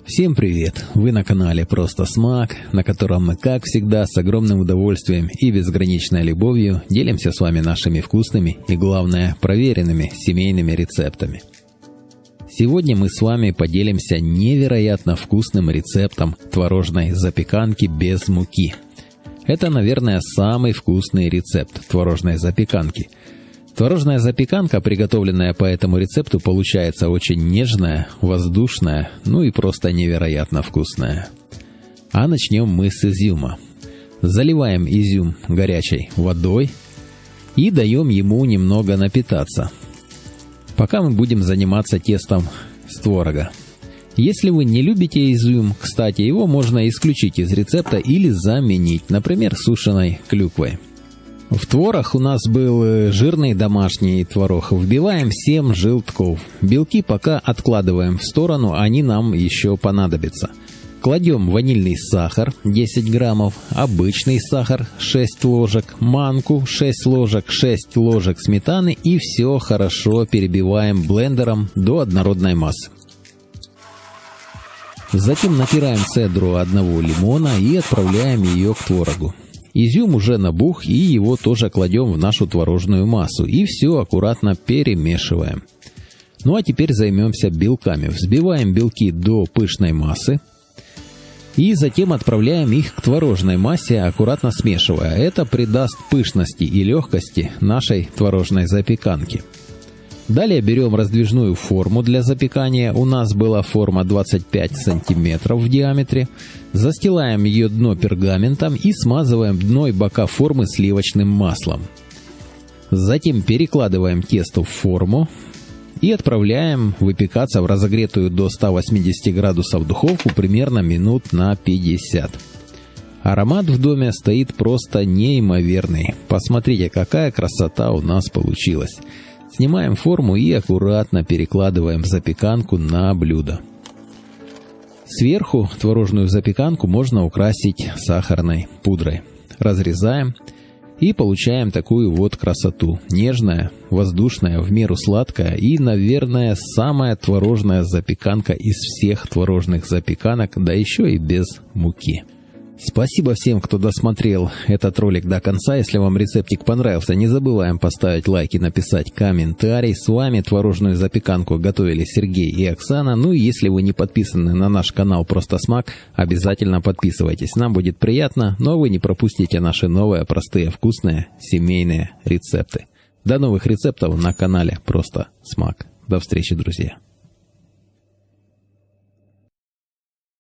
Всем привет! Вы на канале Просто Смак, на котором мы, как всегда, с огромным удовольствием и безграничной любовью делимся с вами нашими вкусными и, главное, проверенными семейными рецептами. Сегодня мы с вами поделимся невероятно вкусным рецептом творожной запеканки без муки. Это, наверное, самый вкусный рецепт творожной запеканки. Творожная запеканка, приготовленная по этому рецепту, получается очень нежная, воздушная, ну и просто невероятно вкусная. А начнем мы с изюма. Заливаем изюм горячей водой и даем ему немного напитаться, пока мы будем заниматься тестом с творога. Если вы не любите изюм, кстати, его можно исключить из рецепта или заменить, например, сушеной клюквой. В творог у нас был жирный домашний творог. Вбиваем 7 желтков. Белки пока откладываем в сторону, они нам еще понадобятся. Кладем ванильный сахар 10 граммов, обычный сахар 6 ложек, манку 6 ложек, 6 ложек сметаны и все хорошо перебиваем блендером до однородной массы. Затем натираем цедру одного лимона и отправляем ее к творогу. Изюм уже набух, и его тоже кладем в нашу творожную массу. И все аккуратно перемешиваем. Ну а теперь займемся белками. Взбиваем белки до пышной массы. И затем отправляем их к творожной массе, аккуратно смешивая. Это придаст пышности и легкости нашей творожной запеканке. Далее берем раздвижную форму для запекания. У нас была форма 25 сантиметров в диаметре. Застилаем ее дно пергаментом и смазываем дно и бока формы сливочным маслом. Затем перекладываем тесто в форму и отправляем выпекаться в разогретую до 180 градусов духовку примерно минут на 50. Аромат в доме стоит просто неимоверный. Посмотрите, какая красота у нас получилась. Снимаем форму и аккуратно перекладываем запеканку на блюдо. Сверху творожную запеканку можно украсить сахарной пудрой. Разрезаем и получаем такую вот красоту. Нежная, воздушная, в меру сладкая и, наверное, самая творожная запеканка из всех творожных запеканок, да еще и без муки. Спасибо всем, кто досмотрел этот ролик до конца. Если вам рецептик понравился, не забываем поставить лайк и написать комментарий. С вами творожную запеканку готовили Сергей и Оксана. Ну и если вы не подписаны на наш канал Просто Смак, обязательно подписывайтесь. Нам будет приятно, но вы не пропустите наши новые, простые, вкусные семейные рецепты. До новых рецептов на канале Просто Смак. До встречи, друзья.